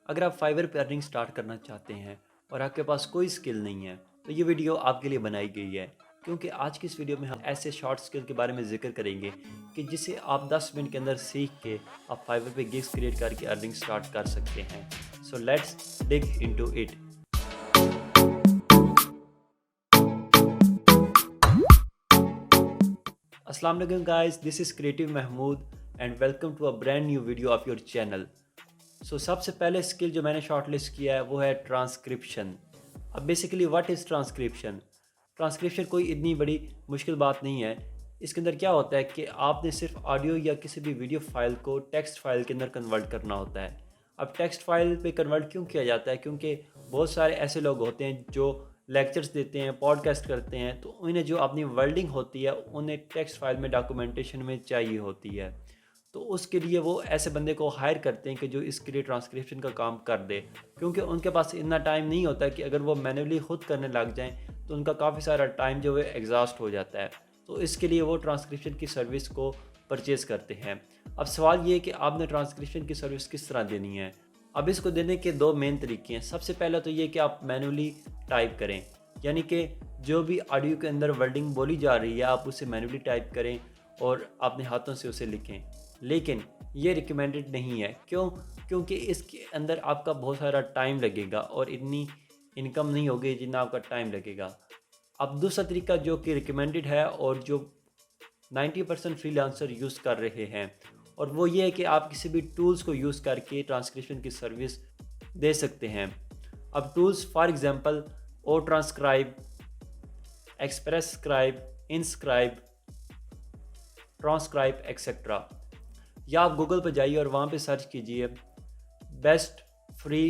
अगर आप फाइवर पे अर्निंग स्टार्ट करना चाहते हैं और आपके पास कोई स्किल नहीं है तो ये वीडियो आपके लिए बनाई गई है, क्योंकि आज की इस वीडियो में हम ऐसे शॉर्ट स्किल के बारे में जिक्र करेंगे कि जिसे आप 10 मिनट के अंदर सीख के आप फाइवर पे गिग्स क्रिएट करके अर्निंग स्टार्ट कर सकते हैं। So let's dig into it. अस्सलाम वालेकुम guys, this is creative Mahmood and welcome to a brand new video of your channel. So सबसे पहले स्किल जो मैंने शॉर्टलिस्ट किया है वो है ट्रांसक्रिप्शन। अब basically what is transcription? Transcription कोई इतनी बड़ी मुश्किल बात नहीं है। इसके अंदर क्या होता है कि आपने सिर्फ ऑडियो या किसी भी वीडियो फाइल को टेक्स्ट फाइल के अंदर कन्वर्ट करना होता है। अब टेक्स्ट फाइल पे कन्वर्ट क्यों किया जाता है? क्योंकि बहुत सारे ऐसे लोग होते हैं जो लेक्चर्स देते हैं, पॉडकास्ट करते हैं, तो उन्हें जो अपनी वर्डिंग होती है उन्हें टेक्स्ट फाइल में डॉक्यूमेंटेशन में चाहिए होती है। तो उसके लिए वो ऐसे बंदे को हायर करते हैं कि जो इसके लिए ट्रांसक्रिप्शन का काम कर दे, क्योंकि उनके पास इतना टाइम नहीं होता कि अगर वो मैन्युअली खुद करने लग जाएं तो उनका काफ़ी सारा टाइम जो है एग्जॉस्ट हो जाता है। तो इसके लिए वो ट्रांसक्रिप्शन की सर्विस को परचेज करते हैं। अब सवाल ये है कि आपने ट्रांसक्रिप्शन की सर्विस किस तरह देनी है। अब इसको देने के दो मेन तरीके हैं। सबसे पहला तो ये कि आप मैन्युअली टाइप करें, यानी कि जो भी ऑडियो के अंदर वर्डिंग बोली जा रही है आप उसे मैन्युअली टाइप करें और अपने हाथों से उसे लिखें। लेकिन ये रिकमेंडेड नहीं है। क्यों? क्योंकि इसके अंदर आपका बहुत सारा टाइम लगेगा और इतनी इनकम नहीं होगी जितना आपका टाइम लगेगा। अब दूसरा तरीका जो कि रिकमेंडेड है और जो 90% फ्रीलांसर यूज़ कर रहे हैं, और वो ये है कि आप किसी भी टूल्स को यूज़ करके ट्रांसक्रिप्शन की सर्विस दे सकते हैं। अब tools for example oTranscribe, Express Scribe, InqScribe, transcribe etcetera. या आप गूगल पर जाइए और वहाँ पे सर्च कीजिए best free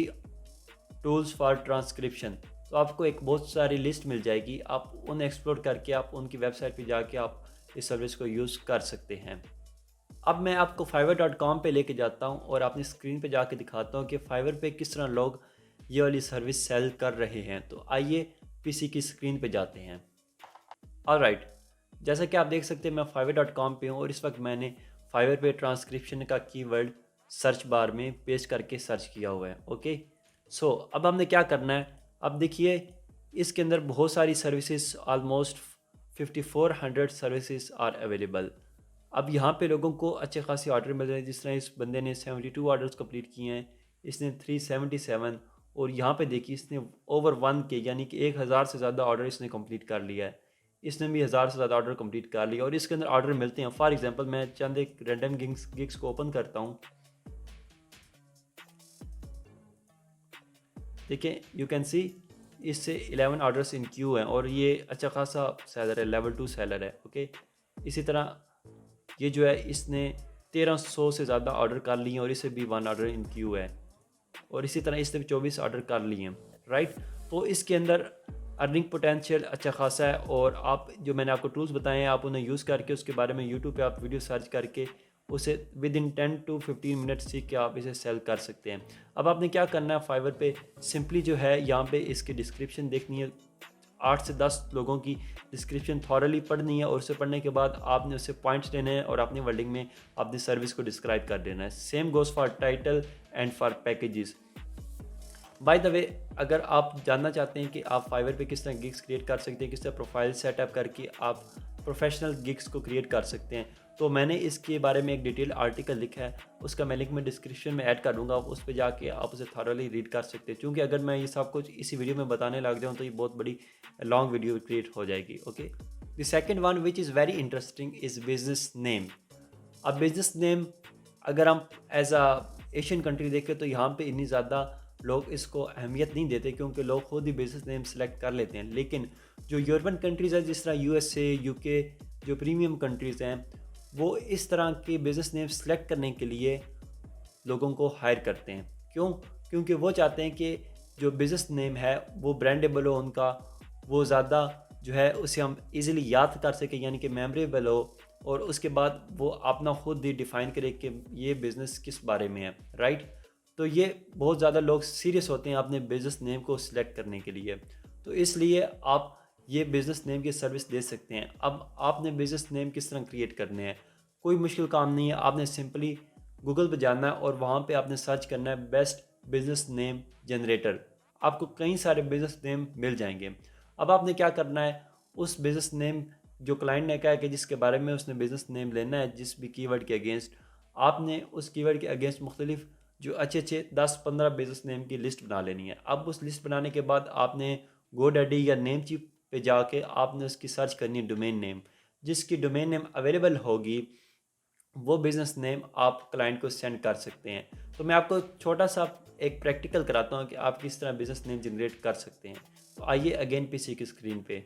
tools for transcription, तो आपको एक बहुत सारी लिस्ट मिल जाएगी। आप उन एक्सप्लोर करके आप उनकी वेबसाइट पे जाके आप इस सर्विस को यूज़ कर सकते हैं। अब मैं आपको fiverr.com पे लेके जाता हूँ और अपनी स्क्रीन पे जाके दिखाता हूँ कि फाइवर पे किस तरह लोग ये वाली सर्विस सेल कर रहे हैं। तो आइए पीसी की स्क्रीन पे जाते हैं। ऑलराइट, जैसा कि आप देख सकते हैं मैं fiverr.com पे हूँ और इस वक्त मैंने फाइवर पे ट्रांसक्रिप्शन का कीवर्ड सर्च बार में पेस्ट करके सर्च किया हुआ है। ओके, सो अब हमने क्या करना है। अब देखिए इसके अंदर बहुत सारी services, almost 5400 services are available. अब यहाँ पे लोगों को अच्छे खासे ऑर्डर मिल रहे हैं। जिस तरह इस बंदे ने 72 ऑर्डर्स कंप्लीट किए हैं, इसने 377, और यहाँ पे देखिए इसने ओवर 1K यानी कि 1000 से ज़्यादा ऑर्डर इसने कंप्लीट कर लिया है। इसने भी 1000 से ज़्यादा ऑर्डर कंप्लीट कर लिया और इसके अंदर ऑर्डर मिलते हैं। फॉर एग्जांपल मैं चंद एक रैंडम गिग्स को ओपन करता हूँ। देखिए यू कैन सी इससे 11 ऑर्डर्स इन क्यू हैं और ये अच्छा खासा सेलर है, लेवल 2 सेलर है। ओके, इसी तरह ये जो है इसने 1300 से ज़्यादा ऑर्डर कर लिए और इसे भी 1 ऑर्डर इन क्यू है, और इसी तरह इसने भी 24 ऑर्डर कर लिए हैं। राइट, तो इसके अंदर अर्निंग पोटेंशियल अच्छा खासा है। और आप जो मैंने आपको टूल्स बताए हैं आप उन्हें यूज़ करके उसके बारे में यूट्यूब पे आप वीडियो सर्च करके उसे विद इन 10 to 15 मिनट सीख के आप इसे सेल कर सकते हैं। अब आपने क्या करना है, फाइवर पे सिंपली जो है यहाँ पे इसकी डिस्क्रिप्शन देखनी है। 8 से 10 लोगों की डिस्क्रिप्शन थॉरली पढ़नी है और उसे पढ़ने के बाद आपने उससे पॉइंट्स लेने हैं और अपनी वर्डिंग में अपनी सर्विस को डिस्क्राइब कर देना है। Same goes for title and for packages. By the way, अगर आप जानना चाहते हैं कि आप फाइवर पे किस तरह गिग्स क्रिएट कर सकते हैं, किस तरह प्रोफाइल सेटअप करके आप प्रोफेशनल गिग्स को क्रिएट कर सकते हैं, तो मैंने इसके बारे में एक डिटेल आर्टिकल लिखा है। उसका मैं लिंक में डिस्क्रिप्शन में ऐड कर दूंगा, उस पर जाके आप उसे थॉरली रीड कर सकते हैं। क्योंकि अगर मैं ये सब कुछ इसी वीडियो में बताने लग जाऊँ तो ये बहुत बड़ी लॉन्ग वीडियो क्रिएट हो जाएगी। Okay, the second one which is very interesting is business name. अब बिजनेस नेम अगर हम एज आ एशियन कंट्री देखें तो यहाँ पे इतनी ज़्यादा लोग इसको अहमियत नहीं देते, क्योंकि लोग खुद ही बिजनेस नेम सेलेक्ट कर लेते हैं। लेकिन जो यूरोपियन कंट्रीज़ हैं जिस तरह USA, UK, जो प्रीमियम कंट्रीज़ हैं, वो इस तरह के बिजनेस नेम सेलेक्ट करने के लिए लोगों को हायर करते हैं। क्यों? क्योंकि वो चाहते हैं कि जो बिज़नेस नेम है वो ब्रांडेबल हो उनका, वो ज़्यादा जो है उसे हम इजीली याद कर सकें, यानी कि मेमोरेबल हो, और उसके बाद वो अपना खुद ही डिफ़ाइन करे कि ये बिज़नेस किस बारे में है। राइट, तो ये बहुत ज़्यादा लोग सीरियस होते हैं अपने बिज़नेस नेम को सिलेक्ट करने के लिए। तो इसलिए आप ये बिज़नेस नेम की सर्विस दे सकते हैं। अब आपने बिज़नेस नेम किस तरह क्रिएट करने हैं, कोई मुश्किल काम नहीं है। आपने सिंपली गूगल पर जाना है और वहाँ पे आपने सर्च करना है बेस्ट बिजनेस नेम जनरेटर। आपको कई सारे बिजनेस नेम मिल जाएंगे। अब आपने क्या करना है, उस बिजनेस नेम जो क्लाइंट ने कहा है कि जिसके बारे में उसने बिजनेस नेम लेना है, जिस भी कीवर्ड के अगेंस्ट, आपने उस कीवर्ड के अगेंस्ट मुख्तलिफ जो अच्छे अच्छे 10-15 बिजनेस नेम की लिस्ट बना लेनी है। अब उस लिस्ट बनाने के बाद आपने GoDaddy या नेमचीप पे जाके आपने उसकी सर्च करनी है डोमेन नेम। जिसकी डोमेन नेम अवेलेबल होगी वो बिज़नेस नेम आप क्लाइंट को सेंड कर सकते हैं। तो मैं आपको छोटा सा एक प्रैक्टिकल कराता हूँ कि आप किस तरह बिज़नेस नेम जनरेट कर सकते हैं। तो आइए अगेन पीसी की स्क्रीन पे।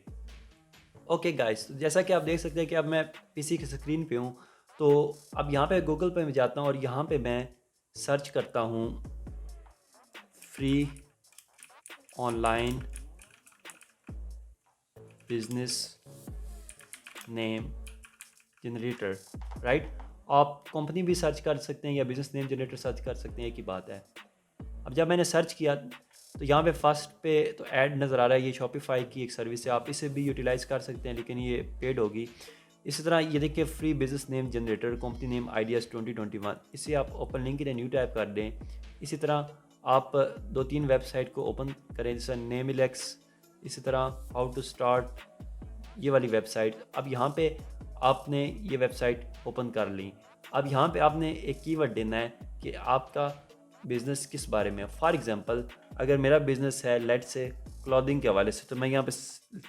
ओके गाइस, तो जैसा कि आप देख सकते हैं कि अब मैं पीसी की स्क्रीन पे हूँ। तो अब यहाँ पे गूगल पे मैं जाता हूँ और यहाँ पे मैं सर्च करता हूँ free online business name generator, right. आप कंपनी भी सर्च कर सकते हैं या बिजनेस नेम जनरेटर सर्च कर सकते हैं, एक ही बात है। अब जब मैंने सर्च किया तो यहाँ पे फर्स्ट पे तो ऐड नज़र आ रहा है, ये शॉपिफाई की एक सर्विस है, आप इसे भी यूटिलाइज़ कर सकते हैं लेकिन ये पेड होगी। इसी तरह ये देखिए free business name generator, company name ideas 2021, इसे आप open link in new type कर दें। इसी तरह आप 2-3 वेबसाइट को ओपन करें, जैसे नेमिलेक्स, इसी तरह हाउ टू स्टार्ट, ये वाली वेबसाइट। अब यहाँ पे आपने ये वेबसाइट ओपन कर ली। अब यहाँ पे आपने एक कीवर्ड देना है कि आपका बिज़नेस किस बारे में है। फॉर एग्जांपल अगर मेरा बिज़नेस है लेट से क्लॉथिंग के हवाले से, तो मैं यहाँ पे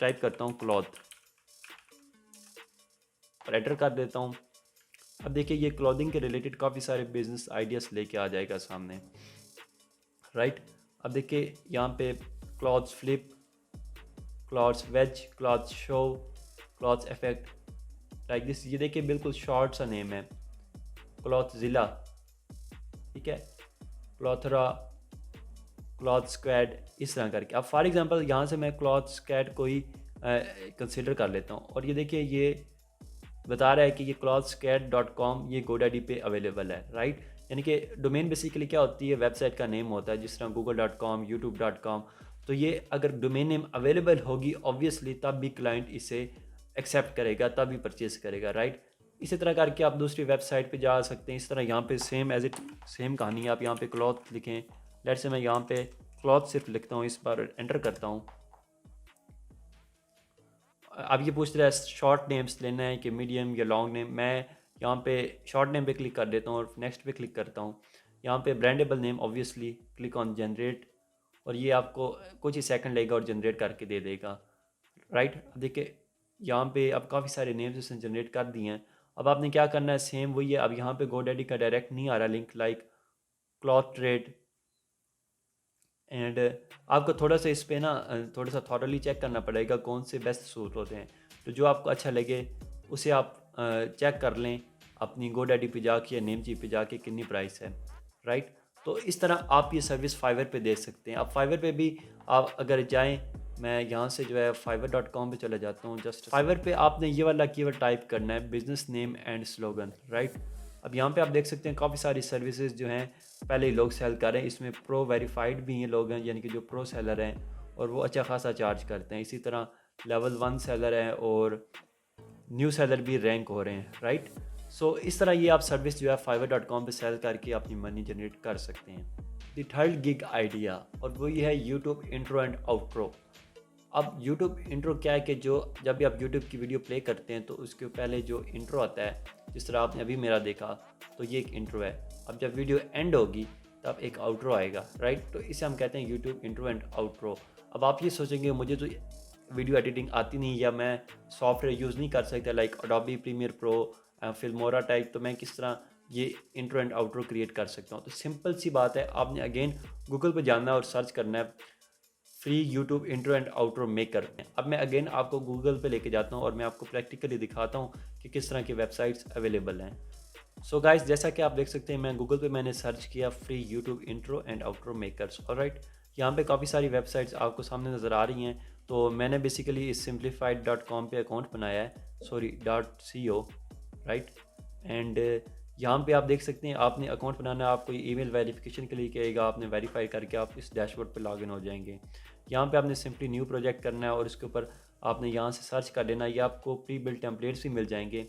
टाइप करता हूँ क्लॉथ और एंटर कर देता हूँ। अब देखिए ये क्लॉथिंग के रिलेटेड काफ़ी सारे बिजनेस आइडियाज़ लेके आ जाएगा सामने, राइट। अब देखिए यहाँ पे clothes flip, clothes waves, cloth show, clothes effect, like this. ये देखिए बिल्कुल शॉर्ट सा नेम है, क्लॉथ जिला, ठीक है, क्लॉथरा, क्लॉथ स्क्वाड, इस तरह करके। अब फॉर एग्जांपल यहाँ से मैं क्लॉथ स्क्वाड को ही कंसिडर कर लेता हूँ और ये देखिए ये बता रहा है कि ये clothscat.com ये GoDaddy पे अवेलेबल है, राइट। यानी कि डोमेन बेसिकली क्या होती है, वेबसाइट का नेम होता है, जिस तरह google.com, youtube.com। तो ये अगर डोमेन नेम अवेलेबल होगी ऑब्वियसली तब भी क्लाइंट इसे एक्सेप्ट करेगा, तब भी परचेज करेगा, राइट। इसी तरह करके आप दूसरी वेबसाइट पे जा सकते हैं। इस तरह यहाँ पे सेम एज इट सेम कहानी है। आप यहाँ पे क्लॉथ लिखें, लेट से मैं यहाँ पे क्लॉथ सिर्फ लिखता हूँ, इस बार एंटर करता हूँ। अब ये पूछ रहा है शॉर्ट नेम्स लेना है कि मीडियम या लॉन्ग नेम। मैं यहाँ पे शॉर्ट नेम पे क्लिक कर देता हूँ और नेक्स्ट पे क्लिक करता हूँ। यहाँ पे brandable name obviously, click on generate और ये आपको कुछ ही सेकंड लेगा और जनरेट करके दे देगा, राइट। देखिए यहाँ पे अब काफ़ी सारे नेम्स उसने जनरेट कर दिए हैं। अब आपने क्या करना है, सेम वही है। अब यहाँ पे GoDaddy का डायरेक्ट नहीं आ रहा link, like cloth trade, and आपको थोड़ा सा इस पे ना थोड़ा सा थॉरली चेक करना पड़ेगा कौन से बेस्ट सूट होते हैं। तो जो आपको अच्छा लगे उसे आप चेक कर लें अपनी GoDaddy पे जाके या नेमचीप पे जाके कितनी प्राइस है, राइट। तो इस तरह आप ये सर्विस फाइवर पे दे सकते हैं। अब फाइवर पे भी आप अगर जाएं, मैं यहाँ से जो है fiverr.com पे चला जाता हूँ। जस्ट फाइवर पे आपने ये वाला कीवर्ड टाइप करना है, business name and slogan, right. अब यहाँ पे आप देख सकते हैं काफ़ी सारी सर्विसेज जो हैं पहले ही लोग सेल कर रहे हैं। इसमें प्रो वेरीफाइड भी हैं लोग हैं, यानी कि जो प्रो सेलर हैं और वो अच्छा खासा चार्ज करते हैं। इसी तरह लेवल 1 सेलर हैं और न्यू सेलर भी रैंक हो रहे हैं, राइट। सो इस तरह ये आप सर्विस जो है fiverr.com पे सेल करके अपनी मनी जनरेट कर सकते हैं। द थर्ड गिग आइडिया, और वो ये है यूट्यूब इंट्रो एंड आउट्रो। अब यूट्यूब इंट्रो क्या है कि जो जब भी आप यूट्यूब की वीडियो प्ले करते हैं तो उसके पहले जो इंट्रो आता है, जिस तरह आपने अभी मेरा देखा, तो ये एक इंट्रो है। अब जब वीडियो एंड होगी तब एक आउट्रो आएगा, राइट। तो इसे हम कहते हैं यूट्यूब इंट्रो एंड आउट्रो। अब आप ये सोचेंगे मुझे तो वीडियो एडिटिंग आती नहीं या मैं सॉफ्टवेयर यूज़ नहीं कर सकता like Adobe Premiere Pro, Filmora type, तो मैं किस तरह ये इंट्रो एंड आउट्रो क्रिएट कर सकता हूँ। तो सिंपल सी बात है, आपने अगेन गूगल पर जाना है और सर्च करना है free YouTube intro and outro maker. अब मैं अगेन आपको गूगल पे लेके जाता हूँ और मैं आपको प्रैक्टिकली दिखाता हूँ कि किस तरह की वेबसाइट्स अवेलेबल हैं। सो गाइस, जैसा कि आप देख सकते हैं मैं गूगल पे मैंने सर्च किया free YouTube intro and outro makers, alright. यहाँ पे काफ़ी सारी वेबसाइट्स आपको सामने नज़र आ रही हैं। तो मैंने बेसिकली इस simplified.com पे अकाउंट बनाया है, सॉरी .co, राइट। एंड यहाँ पे आप देख सकते हैं आपने अकाउंट बनाना है, आपको ईमेल वेरिफिकेशन के लिए कहेगा, आपने वेरीफाई करके आप इस डैशबोर्ड पे लॉगिन हो जाएंगे। यहाँ पे आपने सिंपली न्यू प्रोजेक्ट करना है और इसके ऊपर आपने यहाँ से सर्च कर लेना है। ये आपको प्री बिल्ड टेम्पलेट्स भी मिल जाएंगे,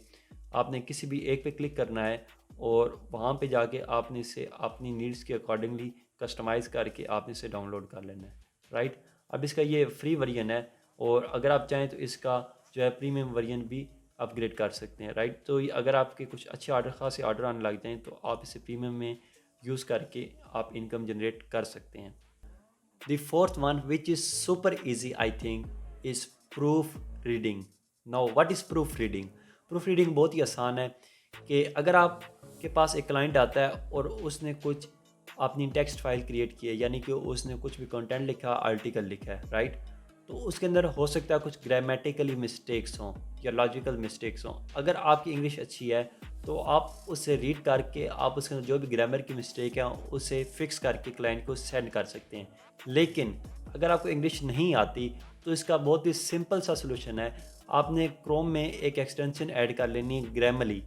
आपने किसी भी एक पे क्लिक करना है और वहाँ पे जाके आपने इसे अपनी नीड्स के अकॉर्डिंगली कस्टमाइज़ करके आपने इसे डाउनलोड कर लेना है, राइट। अब इसका ये फ्री वर्जन है और अगर आप चाहें तो इसका जो है प्रीमियम वर्जन भी अपग्रेड कर सकते हैं, राइट। तो अगर आपके कुछ अच्छे ऑर्डर खासे ऑर्डर आने लग जाएँ तो आप इसे प्रीमियम में यूज़ करके आप इनकम जनरेट कर सकते हैं। The fourth one, which is super easy, I think, is proofreading. Now, what is proofreading? Proofreading बहुत ही आसान है कि अगर आपके पास एक क्लाइंट आता है और उसने कुछ अपनी टेक्स्ट फाइल क्रिएट की है, यानी कि उसने कुछ भी कंटेंट लिखा, आर्टिकल लिखा है, राइट। तो उसके अंदर हो सकता है कुछ ग्रामेटिकली मिस्टेक्स हों या लॉजिकल मिस्टेक्स हों। अगर आपकी इंग्लिश अच्छी है तो आप उसे रीड करके आप उसके अंदर जो भी ग्रामर की मिस्टेक है उसे फिक्स करके क्लाइंट को सेंड कर सकते हैं। लेकिन अगर आपको इंग्लिश नहीं आती तो इसका बहुत ही सिंपल सा सलूशन है। आपने क्रोम में एक एक्सटेंशन ऐड कर लेनी है, ग्रामरली।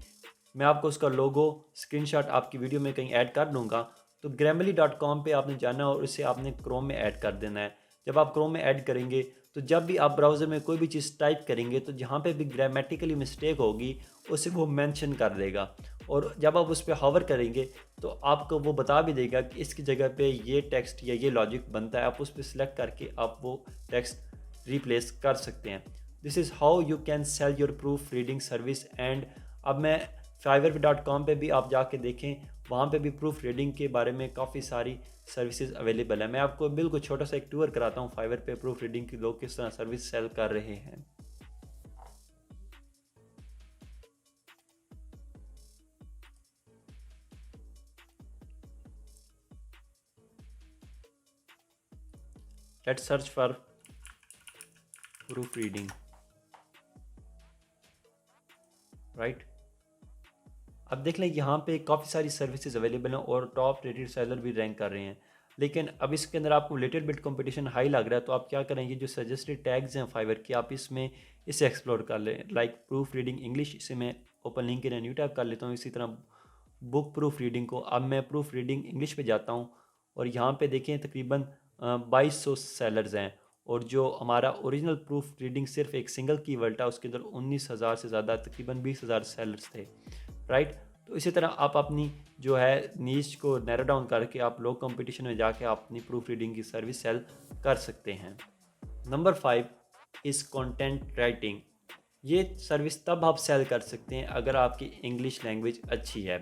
मैं आपको उसका लोगो स्क्रीनशॉट आपकी वीडियो में कहीं ऐड कर दूंगा। तो grammarly.com पे आपने जाना और इसे आपने क्रोम में ऐड कर देना है। जब आप क्रोम में ऐड करेंगे तो जब भी आप ब्राउज़र में कोई भी चीज़ टाइप करेंगे तो जहाँ पे भी ग्रामेटिकली मिस्टेक होगी उसे वो मेंशन कर देगा, और जब आप उस पर हावर करेंगे तो आपको वो बता भी देगा कि इसकी जगह पे ये टेक्स्ट या ये लॉजिक बनता है। आप उस पर सिलेक्ट करके आप वो टेक्स्ट रिप्लेस कर सकते हैं। This is how you can sell your proof reading service. And अब मैं fiverr.com पे भी आप जाके देखें, वहाँ पे भी प्रूफ रीडिंग के बारे में काफ़ी सारी सर्विसेज अवेलेबल है। मैं आपको बिल्कुल छोटा सा एक टूर कराता हूँ फाइवर पे प्रूफ रीडिंग के लोग किस तरह सर्विस सेल कर रहे हैं। Let's search for proof reading, right. अब देख लें यहाँ पे काफ़ी सारी सर्विसेज अवेलेबल हैं और टॉप रेटेड सेलर भी रैंक कर रहे हैं। लेकिन अब इसके अंदर आपको लिटिल बिट कंपटीशन हाई लग रहा है तो आप क्या करेंगे, जो सजेस्टेड टैग्स हैं फाइवर की आप इसमें इसे एक्सप्लोर कर लें। लाइक प्रूफ रीडिंग इंग्लिश, इसे मैं open link in new tab कर लेता हूँ। इसी तरह बुक प्रूफ रीडिंग को, अब मैं प्रूफ रीडिंग इंग्लिश पे जाता हूँ और यहाँ पे देखें तकरीबन 2200 सेलर्स हैं, और जो हमारा ओरिजिनल प्रूफ रीडिंग सिर्फ एक सिंगल कीवर्ड था उसके अंदर 19,000 से ज़्यादा, तकरीबन 20,000 सेलर्स थे, राइट। तो इसी तरह आप अपनी जो है नीच को नैरो डाउन करके आप लोग कंपटीशन में जाके आप अपनी प्रूफ रीडिंग की सर्विस सेल कर सकते हैं। Number 5 is content writing. ये सर्विस तब आप सेल कर सकते हैं अगर आपकी इंग्लिश लैंग्वेज अच्छी है,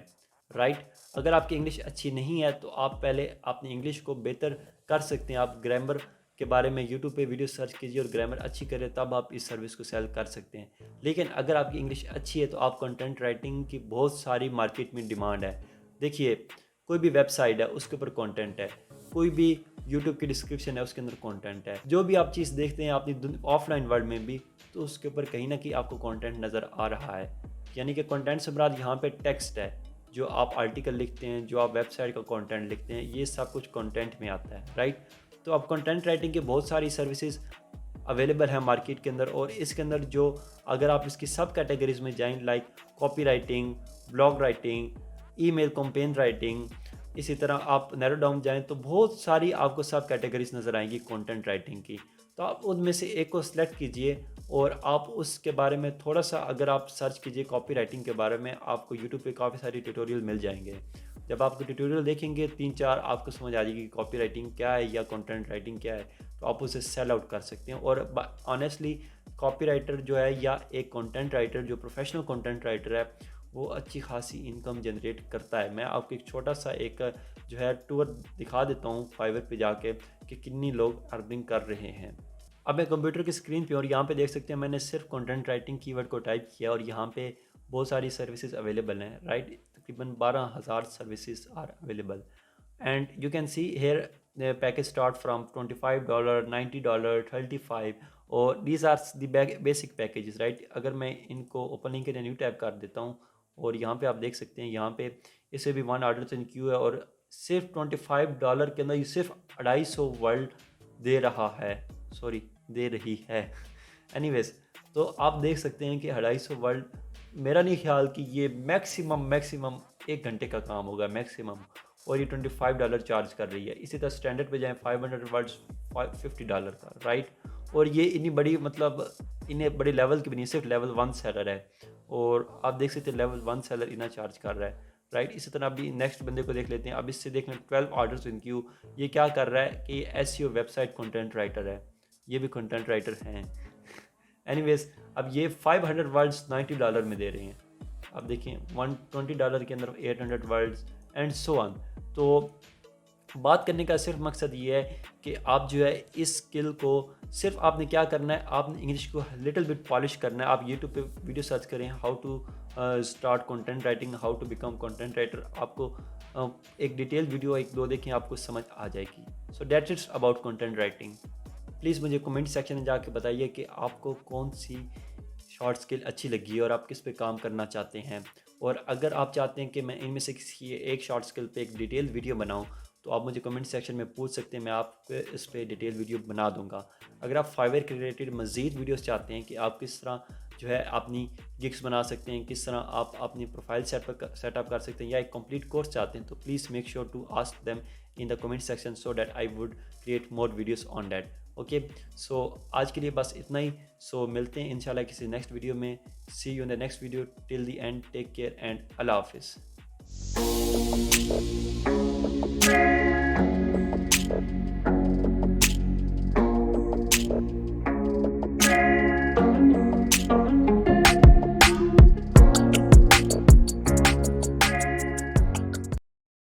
राइट। अगर आपकी इंग्लिश अच्छी नहीं है तो आप पहले अपनी इंग्लिश को बेहतर कर सकते हैं। आप ग्रामर के बारे में यूट्यूब पे वीडियो सर्च कीजिए और ग्रामर अच्छी करें, तब आप इस सर्विस को सेल कर सकते हैं। लेकिन अगर आपकी इंग्लिश अच्छी है तो आप कंटेंट राइटिंग की बहुत सारी मार्केट में डिमांड है। देखिए, कोई भी वेबसाइट है उसके ऊपर कंटेंट है, कोई भी यूट्यूब की डिस्क्रिप्शन है उसके अंदर कंटेंट है, जो भी आप चीज़ देखते हैं अपनी ऑफलाइन वर्ल्ड में भी, तो उसके ऊपर कहीं ना कहीं आपको कंटेंट नज़र आ रहा है। यानी कि कंटेंट से मुराद यहाँ पे टेक्स्ट है, जो आप आर्टिकल लिखते हैं, जो आप वेबसाइट का कंटेंट लिखते हैं, ये सब कुछ कंटेंट में आता है, राइट। तो अब कंटेंट राइटिंग की बहुत सारी सर्विसेज अवेलेबल है मार्केट के अंदर, और इसके अंदर जो अगर आप इसकी सब कैटेगरीज में जाएं, like copy writing, blog writing, email campaign writing, इसी तरह आप नैरो डाउन जाएं तो बहुत सारी आपको सब कैटेगरीज नज़र आएंगी कंटेंट राइटिंग की। तो आप उनमें से एक को सिलेक्ट कीजिए और आप उसके बारे में थोड़ा सा अगर आप सर्च कीजिए कॉपी राइटिंग के बारे में, आपको यूट्यूब पे काफ़ी सारी ट्यूटोरियल मिल जाएंगे। जब आपको ट्यूटोरियल देखेंगे 3-4, आपको समझ आ जाएगी कि कॉपी राइटिंग क्या है या कंटेंट राइटिंग क्या है, तो आप उसे सेल आउट कर सकते हैं। और ऑनेस्टली कॉपी राइटर जो है या एक कंटेंट राइटर जो प्रोफेशनल कंटेंट राइटर है वो अच्छी खासी इनकम जनरेट करता है। मैं आपको एक छोटा सा एक जो है टूर दिखा देता हूँ फाइवर पे जाके कि कितनी लोग अर्निंग कर रहे हैं। अब मैं कंप्यूटर की स्क्रीन पे और यहाँ पे देख सकते हैं मैंने सिर्फ कंटेंट राइटिंग कीवर्ड को टाइप किया और यहाँ पे बहुत सारी सर्विसेज अवेलेबल हैं, राइट। तकरीबन 12,000 services are available and you can see here the package start from $25, $90, $35 और these are the basic packages, right। अगर मैं इनको ओपन लिंक न्यू टैब कर देता हूँ और यहाँ पे आप देख सकते हैं, यहाँ पे इसे भी 1 ऑर्डर इन क्यू है और सिर्फ $25 के अंदर ये सिर्फ 250 वर्ड दे रहा है, सॉरी दे रही है। एनीवेज, तो आप देख सकते हैं कि 250 वर्ड, मेरा नहीं ख्याल कि ये मैक्सिमम 1 घंटे का काम होगा मैक्सिमम, और ये $25 चार्ज कर रही है। इसी तरह स्टैंडर्ड पे जाएँ 500 वर्ड्स $50 का, राइट। और ये इतनी बड़ी मतलब इन्हें बड़े लेवल की भी नहीं, सिर्फ लेवल 1 सेलर है और आप देख सकते हैं लेवल 1 सेलर इतना चार्ज कर रहा है। राइट। इसी तरह अभी नेक्स्ट बंदे को देख लेते हैं। अब इससे देख लें 12 ऑर्डर्स इन क्यू। ये क्या कर रहा है कि एसईओ वेबसाइट कंटेंट राइटर है, ये भी कंटेंट राइटर हैं। एनीवेज अब ये 500 वर्ड्स $90 में दे रहे हैं। अब देखिए $120 के अंदर 800 वर्ड्स एंड सो ऑन। तो बात करने का सिर्फ मकसद ये है कि आप जो है इस स्किल को सिर्फ आपने क्या करना है, आपने इंग्लिश को लिटिल बिट पॉलिश करना है। आप यूट्यूब पे वीडियो सर्च करें how to start content writing, how to become content writer. आपको एक डिटेल वीडियो 1-2 देखें, आपको समझ आ जाएगी। So that's it's about content writing. Please मुझे कमेंट सेक्शन में जाके बताइए कि आपको कौन सी शॉर्ट स्किल अच्छी लगी और आप किस पे काम करना चाहते हैं। और अगर आप चाहते हैं कि मैं इनमें से किसी एक शॉर्ट स्किल पे एक डिटेल वीडियो बनाऊं, तो आप मुझे कमेंट सेक्शन में पूछ सकते हैं, मैं आपको इस पे डिटेल वीडियो बना दूंगा। अगर आप फाइवर के रिलेटेड मज़ीद वीडियोस चाहते हैं कि आप किस तरह जो है अपनी गिग्स बना सकते हैं, किस तरह आप अपनी प्रोफाइल सेटअप कर सकते हैं, या एक कंप्लीट कोर्स चाहते हैं, तो please make sure to ask them in the comment section so that I would create more videos on that. Okay, so आज के लिए बस इतना ही। सो मिलते हैं इंशाल्लाह किसी नेक्स्ट वीडियो में। See you in the next video. Till the end take care and अल्लाह हाफिज़।